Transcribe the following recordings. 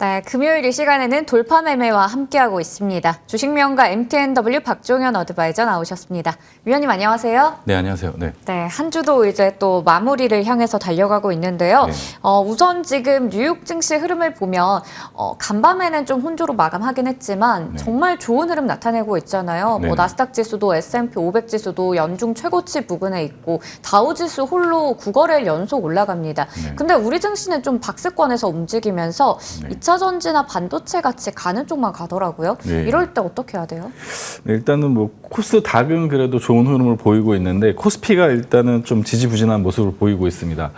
네, 금요일 이 시간에는 돌파 매매와 함께하고 있습니다. 주식명가 MTNW 박종현 어드바이저 나오셨습니다. 위원님 안녕하세요. 네, 안녕하세요. 네. 네, 한 주도 이제 또 마무리를 향해서 달려가고 있는데요. 네. 우선 지금 뉴욕 증시 흐름을 보면 간밤에는 좀 혼조로 마감하긴 했지만 네. 정말 좋은 흐름 나타내고 있잖아요. 네. 뭐 나스닥 지수도 S&P 500 지수도 연중 최고치 부근에 있고 다우 지수 홀로 9거래일 연속 올라갑니다. 네. 근데 우리 증시는 좀 박스권에서 움직이면서 네. 2차 전지나 반도체 같이 가는 쪽만 가더라고요. 네. 이럴 때 어떻게 해야 돼요? 네, 일단은 뭐 코스닥은 그래도 좋은 흐름을 보이고 있는데 코스피가 일단은 좀 지지부진한 모습을 보이고 있습니다.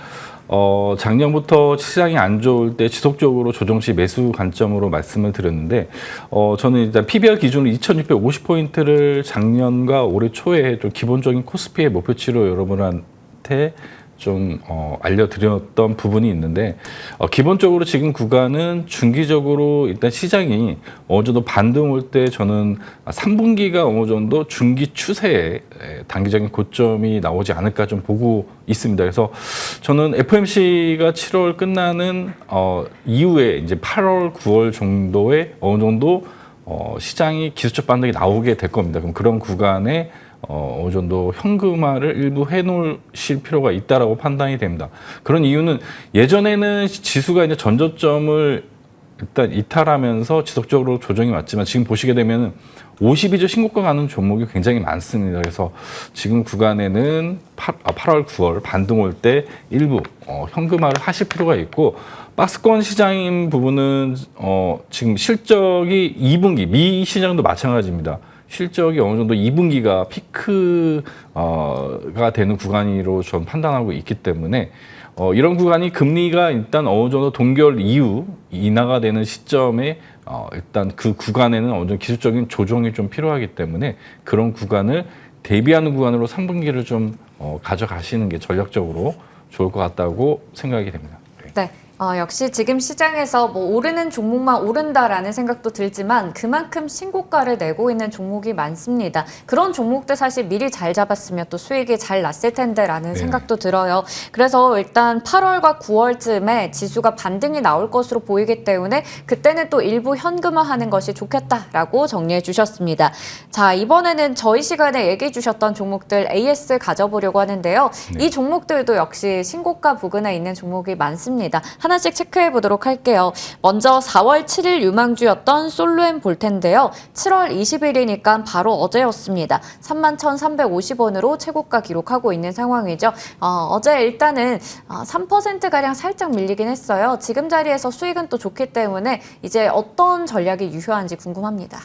작년부터 시장이 안 좋을 때 지속적으로 조정 시 매수 관점으로 말씀을 드렸는데, 저는 일단 PBR 기준으로 2,650포인트를 작년과 올해 초에 좀 기본적인 코스피의 목표치로 여러분한테 좀 알려드렸던 부분이 있는데, 기본적으로 지금 구간은 중기적으로 일단 시장이 어느 정도 반등 올 때 저는 3분기가 어느 정도 중기 추세에 단기적인 고점이 나오지 않을까 좀 보고 있습니다. 그래서 저는 FOMC가 7월 끝나는 이후에 이제 8월, 9월 정도에 어느 정도 시장이 기술적 반등이 나오게 될 겁니다. 그럼 그런 구간에 어느 정도 현금화를 일부 해놓으실 필요가 있다라고 판단이 됩니다. 그런 이유는 예전에는 지수가 이제 전저점을 일단 이탈하면서 지속적으로 조정이 왔지만 지금 보시게 되면 52주 신고가 가는 종목이 굉장히 많습니다. 그래서 지금 구간에는 8월, 9월 반등 올 때 일부 현금화를 하실 필요가 있고, 박스권 시장인 부분은 지금 실적이 2분기 미 시장도 마찬가지입니다. 실적이 어느 정도 2분기가 피크가 되는 구간으로 전 판단하고 있기 때문에 이런 구간이 금리가 일단 어느 정도 동결 이후 인하가 되는 시점에 일단 그 구간에는 어느 정도 기술적인 조정이 좀 필요하기 때문에 그런 구간을 대비하는 구간으로 3분기를 좀 가져가시는 게 전략적으로 좋을 것 같다고 생각이 됩니다. 네. 역시 지금 시장에서 뭐 오르는 종목만 오른다라는 생각도 들지만 그만큼 신고가를 내고 있는 종목이 많습니다. 그런 종목들 사실 미리 잘 잡았으면 또 수익이 잘 났을 텐데라는 생각도 들어요. 그래서 일단 8월과 9월쯤에 지수가 반등이 나올 것으로 보이기 때문에 그때는 또 일부 현금화하는 것이 좋겠다라고 정리해 주셨습니다. 자, 이번에는 저희 시간에 얘기해 주셨던 종목들 AS 가져보려고 하는데요. 이 종목들도 역시 신고가 부근에 있는 종목이 많습니다. 하나씩 체크해 보도록 할게요. 먼저 4월 7일 유망주였던 솔루앤볼텐데요. 7월 20일이니까 바로 어제였습니다. 31,350원으로 최고가 기록하고 있는 상황이죠. 어제 일단은 3%가량 살짝 밀리긴 했어요. 지금 자리에서 수익은 또 좋기 때문에 이제 어떤 전략이 유효한지 궁금합니다.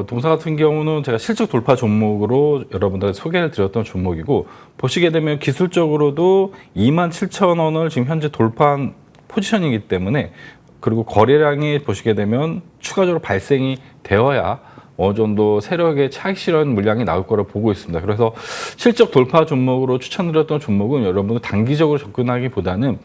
동사 같은 경우는 제가 실적 돌파 종목으로 여러분들한테 소개를 드렸던 종목이고, 보시게 되면 기술적으로도 27,000원을 지금 현재 돌파한 포지션이기 때문에, 그리고 거래량이 보시게 되면 추가적으로 발생이 되어야 어느 정도 세력의 차익 실현 물량이 나올 거라 보고 있습니다. 그래서 실적 돌파 종목으로 추천드렸던 종목은 여러분들 단기적으로 접근하기보다는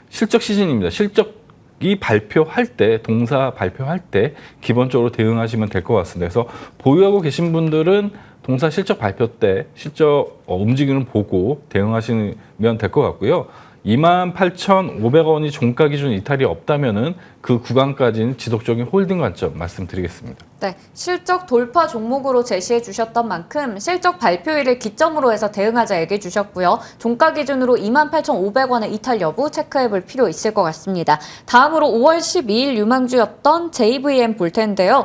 실적 시즌입니다. 실적이 발표할 때, 동사 발표할 때 기본적으로 대응하시면 될 것 같습니다. 그래서 보유하고 계신 분들은 동사 실적 발표 때 실적 움직임을 보고 대응하시면 될 것 같고요. 28,500원이 종가 기준 이탈이 없다면은 그 구간까지는 지속적인 홀딩 관점 말씀드리겠습니다. 네, 실적 돌파 종목으로 제시해 주셨던 만큼 실적 발표일을 기점으로 해서 대응하자 얘기해 주셨고요. 종가 기준으로 28,500원의 이탈 여부 체크해 볼 필요 있을 것 같습니다. 다음으로 5월 12일 유망주였던 JVM 볼 텐데요.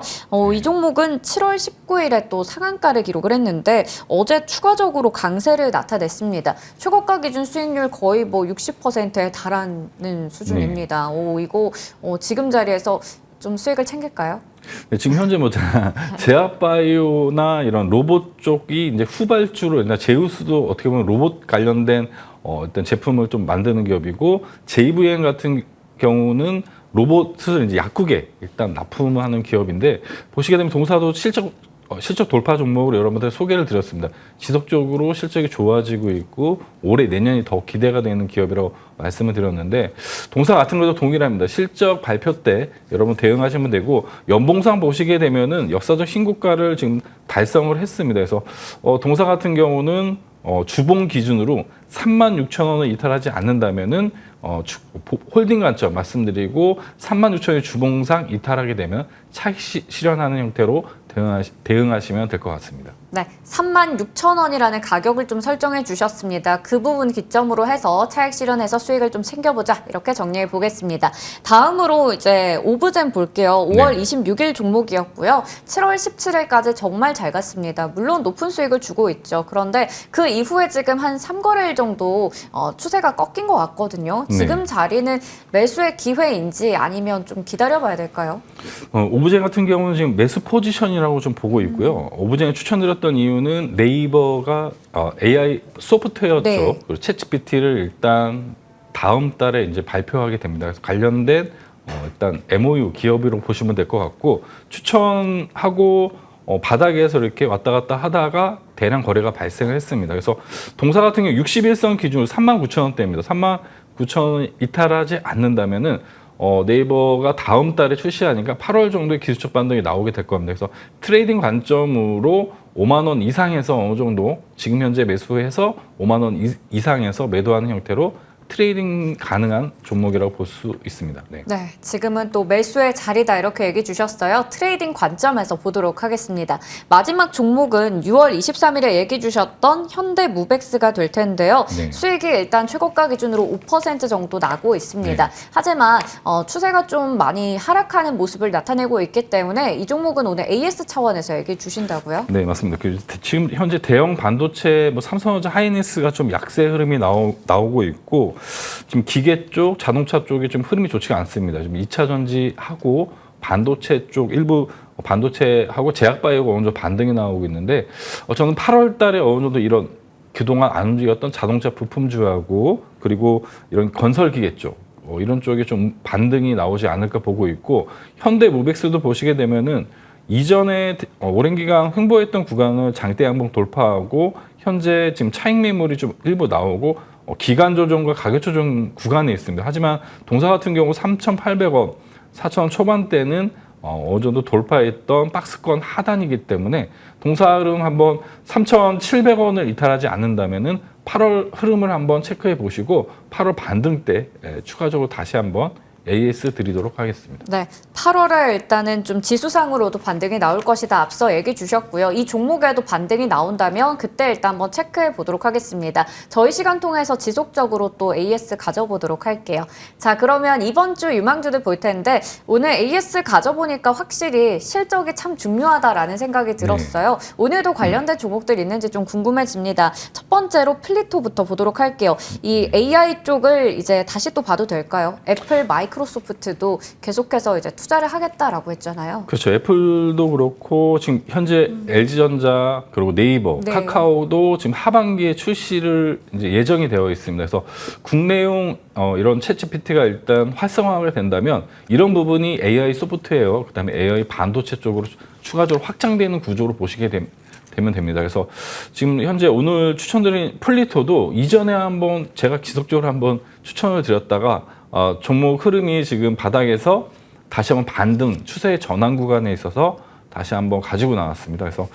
이 종목은 7월 19일에 또 상한가를 기록을 했는데 어제 추가적으로 강세를 나타냈습니다. 최고가 기준 수익률 거의 뭐 60%에 달하는 수준입니다. 이거 지금 자리에서 좀 수익을 챙길까요? 네, 지금 현재 뭐 제약바이오나 이런 로봇 쪽이 이제 후발주로, 제우스도 어떻게 보면 로봇 관련된 어떤 제품을 좀 만드는 기업이고, JVM 같은 경우는 로봇을 이제 약국에 일단 납품하는 기업인데, 보시게 되면 동사도 실적 돌파 종목으로 여러분들 소개를 드렸습니다. 지속적으로 실적이 좋아지고 있고 올해 내년이 더 기대가 되는 기업이라고 말씀을 드렸는데, 동사 같은 것도 동일합니다. 실적 발표 때 여러분 대응하시면 되고, 연봉상 보시게 되면은 역사적 신고가를 지금 달성을 했습니다. 그래서 동사 같은 경우는 주봉 기준으로 36,000원을 이탈하지 않는다면은 홀딩 관점 말씀드리고 36,000원의 주봉상 이탈하게 되면 차익 실현하는 형태로 대응하시면 될 것 같습니다. 네, 36,000원이라는 가격을 좀 설정해 주셨습니다. 그 부분 기점으로 해서 차익 실현해서 수익을 좀 챙겨보자 이렇게 정리해 보겠습니다. 다음으로 이제 오브젠 볼게요. 5월 네. 26일 종목이었고요. 7월 17일까지 정말 잘 갔습니다. 물론 높은 수익을 주고 있죠. 그런데 그 이후에 지금 한 3거래일 정도 추세가 꺾인 것 같거든요. 지금 네. 자리는 매수의 기회인지 아니면 좀 기다려봐야 될까요? 오브젠 같은 경우는 지금 매수 포지션이라고 좀 보고 있고요. 오브젠을 추천드렸던 이유는 네이버가 AI 소프트웨어 네. 쪽 그리고 챗GPT를 일단 다음 달에 이제 발표하게 됩니다. 그래서 관련된 일단 MOU 기업으로 보시면 될 것 같고 추천하고 바닥에서 이렇게 왔다 갔다 하다가 대량 거래가 발생을 했습니다. 그래서 동사 같은 경우 61선 기준으로 39,000원대입니다. 39,000원 이탈하지 않는다면은 네이버가 다음 달에 출시하니까 8월 정도에 기술적 반등이 나오게 될 겁니다. 그래서 트레이딩 관점으로 5만 원 이상에서 어느 정도 지금 현재 매수해서 5만 원 이상에서 매도하는 형태로 트레이딩 가능한 종목이라고 볼 수 있습니다. 네. 네, 지금은 또 매수의 자리다 이렇게 얘기 주셨어요. 트레이딩 관점에서 보도록 하겠습니다. 마지막 종목은 6월 23일에 얘기 주셨던 현대무백스가 될 텐데요. 네. 수익이 일단 최고가 기준으로 5% 정도 나고 있습니다. 네. 하지만 추세가 좀 많이 하락하는 모습을 나타내고 있기 때문에 이 종목은 오늘 AS 차원에서 얘기 주신다고요? 네, 맞습니다. 지금 현재 대형 반도체, 삼성전자, 하이닉스가 좀 약세 흐름이 나오고 있고 지금 기계 쪽, 자동차 쪽이 좀 흐름이 좋지가 않습니다. 지금 2차 전지하고 반도체 쪽 일부 반도체하고 제약바이오가 어느 정도 반등이 나오고 있는데 저는 8월 달에 어느 정도 이런 그동안 안 움직였던 자동차 부품주하고 그리고 이런 건설 기계 쪽 이런 쪽에 좀 반등이 나오지 않을까 보고 있고 현대무백스도 보시게 되면은 이전에 오랜 기간 횡보했던 구간을 장대 양봉 돌파하고 현재 지금 차익 매물이 좀 일부 나오고 기간 조정과 가격 조정 구간에 있습니다. 하지만 동사 같은 경우 3,800원, 4,000원 초반대는 어느 정도 돌파했던 박스권 하단이기 때문에 동사 흐름 한번 3,700원을 이탈하지 않는다면은 8월 흐름을 한번 체크해 보시고 8월 반등 때 추가적으로 다시 한번 AS 드리도록 하겠습니다. 네, 8월에 일단은 좀 지수상으로도 반등이 나올 것이다 앞서 얘기 주셨고요. 이 종목에도 반등이 나온다면 그때 일단 한번 체크해 보도록 하겠습니다. 저희 시간 통해서 지속적으로 또 AS 가져보도록 할게요. 자, 그러면 이번 주 유망주들 볼 텐데 오늘 AS 가져보니까 확실히 실적이 참 중요하다라는 생각이 들었어요. 오늘도 관련된 종목들 있는지 좀 궁금해집니다. 첫 번째로 플리토부터 보도록 할게요. 이 AI 쪽을 이제 다시 또 봐도 될까요? 애플, 마이크로소프트도 계속해서 이제 투자를 하겠다라고 했잖아요. 그렇죠. 애플도 그렇고 지금 현재 LG전자 그리고 네이버, 네. 카카오도 지금 하반기에 출시를 이제 예정이 되어 있습니다. 그래서 국내용 이런 챗GPT가 일단 활성화가 된다면 이런 부분이 AI 소프트웨어, 그다음에 AI 반도체 쪽으로 추가적으로 확장되는 구조로 보시게 되면 됩니다. 그래서 지금 현재 오늘 추천드린 플리토도 이전에 한번 제가 지속적으로 한번 추천을 드렸다가 종목 흐름이 지금 바닥에서 다시 한번 반등 추세의 전환 구간에 있어서 다시 한번 가지고 나왔습니다. 그래서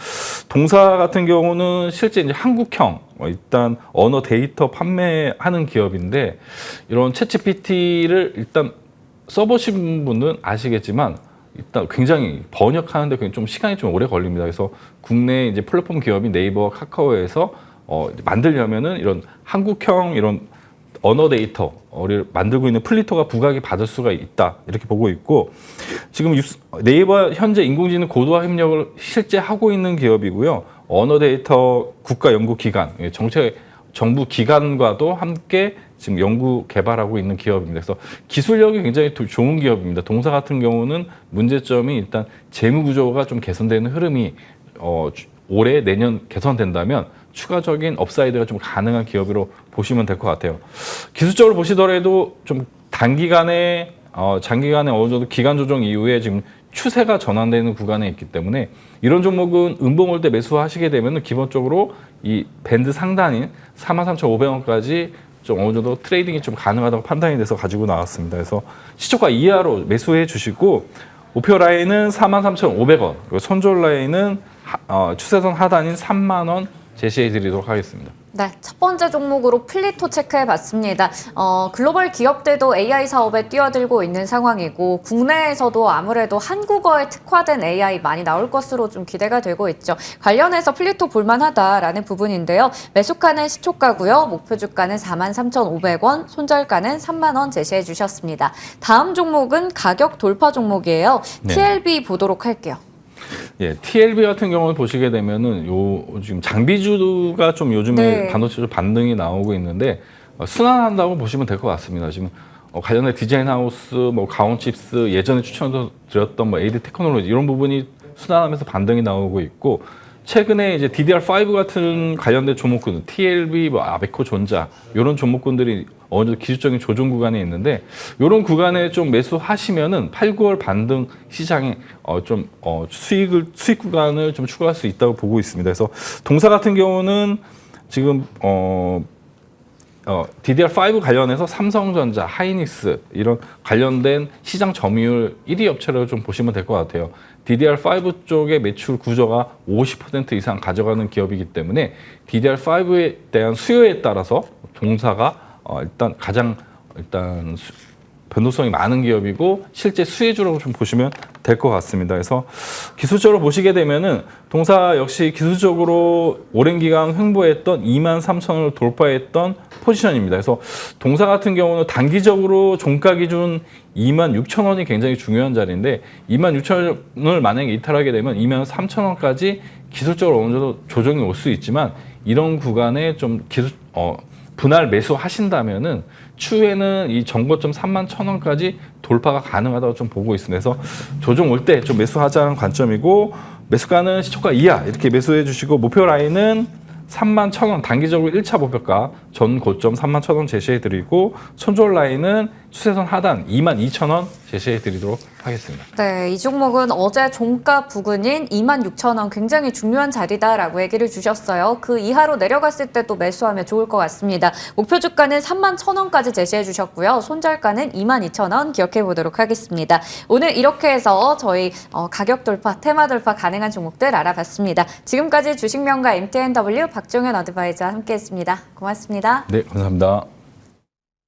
동사 같은 경우는 실제 이제 한국형 일단 언어 데이터 판매하는 기업인데 이런 챗GPT를 일단 써보신 분은 아시겠지만 일단 굉장히 번역하는데 좀 시간이 좀 오래 걸립니다. 그래서 국내 이제 플랫폼 기업인 네이버, 카카오에서 만들려면은 이런 한국형 이런 언어 데이터를 만들고 있는 플리토가 부각이 받을 수가 있다 이렇게 보고 있고 지금 네이버 현재 인공지능 고도화 협력을 실제 하고 있는 기업이고요. 언어 데이터 국가연구기관, 정부 기관과도 함께 지금 연구 개발하고 있는 기업입니다. 그래서 기술력이 굉장히 좋은 기업입니다. 동사 같은 경우는 문제점이 일단 재무 구조가 좀 개선되는 흐름이 올해 내년 개선된다면 추가적인 업사이드가 좀 가능한 기업으로 보시면 될 것 같아요. 기술적으로 보시더라도 좀 단기간에 장기간에 어느 정도 기간 조정 이후에 지금 추세가 전환되는 구간에 있기 때문에 이런 종목은 음봉 올 때 매수하시게 되면 기본적으로 이 밴드 상단인 43,500원까지 좀 어느 정도 트레이딩이 좀 가능하다고 판단이 돼서 가지고 나왔습니다. 그래서 시초가 이하로 매수해 주시고 목표 라인은 43,500원, 그리고 손절 라인은 추세선 하단인 3만 원 제시해 드리도록 하겠습니다. 네, 첫 번째 종목으로 플리토 체크해봤습니다. 글로벌 기업들도 AI 사업에 뛰어들고 있는 상황이고 국내에서도 아무래도 한국어에 특화된 AI 많이 나올 것으로 좀 기대가 되고 있죠. 관련해서 플리토 볼만하다라는 부분인데요. 매수가는 시초가고요. 목표 주가는 43,500원, 손절가는 3만 원 제시해 주셨습니다. 다음 종목은 가격 돌파 종목이에요. 네. TLB 보도록 할게요. 예, TLB 같은 경우를 보시게 되면은 요 지금 장비주가 좀 요즘에 네. 반도체로 반등이 나오고 있는데 순환한다고 보시면 될 것 같습니다. 지금 관련해 디자인 하우스, 뭐 가온칩스, 예전에 추천드렸던 뭐 AD 테크놀로지 이런 부분이 순환하면서 반등이 나오고 있고 최근에 이제 DDR5 같은 관련된 종목군, TLB, 뭐 아베코 존자 이런 종목군들이 어느 정도 기술적인 조정 구간에 있는데 이런 구간에 좀 매수하시면은 8, 9월 반등 시장에 수익 구간을 좀 추가할 수 있다고 보고 있습니다. 그래서 동사 같은 경우는 지금 DDR5 관련해서 삼성전자, 하이닉스 이런 관련된 시장 점유율 1위 업체로 좀 보시면 될 것 같아요. DDR5 쪽의 매출 구조가 50% 이상 가져가는 기업이기 때문에 DDR5에 대한 수요에 따라서 동사가 일단 가장 변동성이 많은 기업이고 실제 수혜주라고 좀 보시면 될 것 같습니다. 그래서 기술적으로 보시게 되면은 동사 역시 기술적으로 오랜 기간 횡보했던 23,000원을 돌파했던 포지션입니다. 그래서 동사 같은 경우는 단기적으로 종가 기준 26,000원이 굉장히 중요한 자리인데 26,000원을 만약에 이탈하게 되면 23,000원까지 기술적으로 어느 정도 조정이 올 수 있지만 이런 구간에 좀 분할 매수하신다면은 추후에는 이 전고점 31,000원까지 돌파가 가능하다고 좀 보고 있습니다. 그래서 조정 올 때 좀 매수하자는 관점이고 매수가는 시초가 이하 이렇게 매수해 주시고 목표 라인은 31,000원 단기적으로 1차 목표가 전 고점 31,000원 제시해 드리고 손절 라인은 추세선 하단 22,000원 제시해 드리도록 하겠습니다. 네, 이 종목은 어제 종가 부근인 26,000원 굉장히 중요한 자리다라고 얘기를 주셨어요. 그 이하로 내려갔을 때 또 매수하면 좋을 것 같습니다. 목표 주가는 31,000원까지 제시해 주셨고요. 손절가는 22,000원 기억해 보도록 하겠습니다. 오늘 이렇게 해서 저희 가격 돌파, 테마 돌파 가능한 종목들 알아봤습니다. 지금까지 주식명가 MTNW 박종현 어드바이저와 함께했습니다. 고맙습니다. 네, 감사합니다.